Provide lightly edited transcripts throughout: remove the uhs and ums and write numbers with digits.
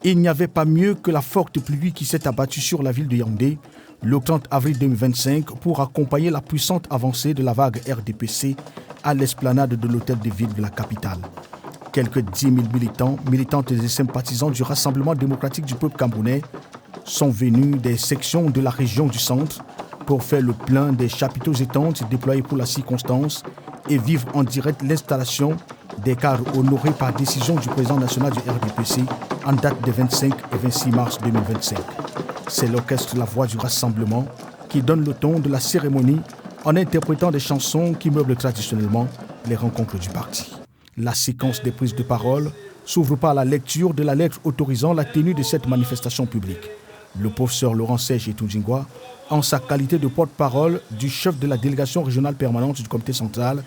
Il n'y avait pas mieux que la forte pluie qui s'est abattue sur la ville de Yaoundé le 30 avril 2025 pour accompagner la puissante avancée de la vague RDPC à l'esplanade de l'hôtel de ville de la capitale. Quelques 10 000 militants, militantes et sympathisants du Rassemblement démocratique du peuple camerounais sont venus des sections de la région du centre pour faire le plein des chapiteaux et tentes déployés pour la circonstance et vivre en direct l'installation des cadres honorés par décision du président national du RDPC en date des 25 et 26 mars 2025. C'est l'orchestre La Voix du Rassemblement qui donne le ton de la cérémonie en interprétant des chansons qui meublent traditionnellement les rencontres du parti. La séquence des prises de parole s'ouvre par la lecture de la lettre autorisant la tenue de cette manifestation publique. Le professeur Laurent Serge Etoudjingwa, en sa qualité de porte-parole du chef de la délégation régionale permanente du comité central,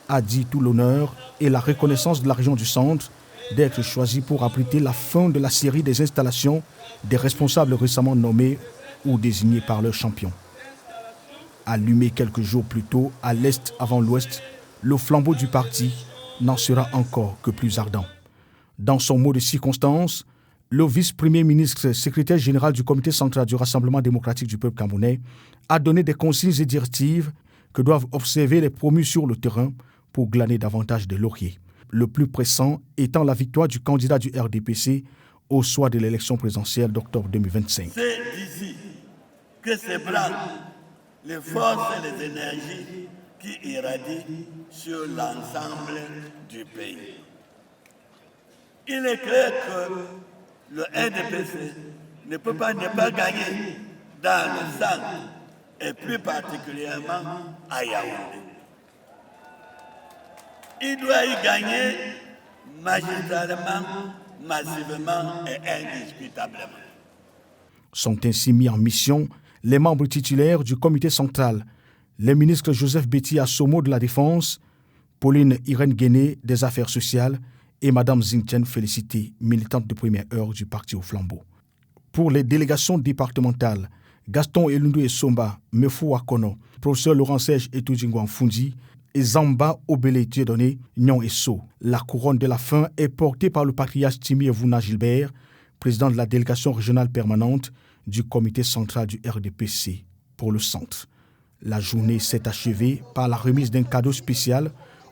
a dit tout l'honneur et la reconnaissance de la région du centre d'être choisi pour abriter la fin de la série des installations des responsables récemment nommés ou désignés par leurs champions. Allumé quelques jours plus tôt à l'est avant l'ouest, le flambeau du parti n'en sera encore que plus ardent. Dans son mot de circonstance, le vice-premier ministre, secrétaire général du comité central du Rassemblement démocratique du peuple camerounais, a donné des consignes et directives que doivent observer les promus sur le terrain pour glaner davantage de lauriers. Le plus pressant étant la victoire du candidat du RDPC au soir de l'élection présidentielle d'octobre 2025. C'est d'ici que s'ébranlent les forces et les énergies qui irradient sur l'ensemble du pays. Il est clair que le RDPC ne peut pas gagner dans le centre et plus particulièrement à Yaoundé. Il doit y gagner magistralement, massivement et indiscutablement. Sont ainsi mis en mission les membres titulaires du comité central, les ministres Joseph Betty Assomo de la Défense, Pauline Irène Guéné des Affaires sociales et Mme Zingtian Félicité, militante de première heure du parti au flambeau. Pour les délégations départementales, Gaston Elundou et Somba, Mefou Akono, professeur Laurent Serge Etoudjingwa Fundi et Zamba Obele Dieudonné, Nyon et So. La couronne de la fin est portée par le patriarche Timi Evuna Gilbert, président de la délégation régionale permanente du comité central du RDPC pour le centre. La journée s'est achevée par la remise d'un cadeau spécial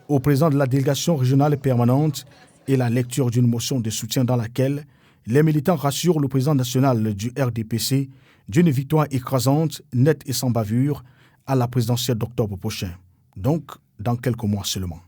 au président de la délégation régionale permanente et la lecture d'une motion de soutien dans laquelle les militants rassurent le président national du RDPC d'une victoire écrasante, nette et sans bavure à la présidentielle d'octobre prochain. Donc, dans quelques mois seulement.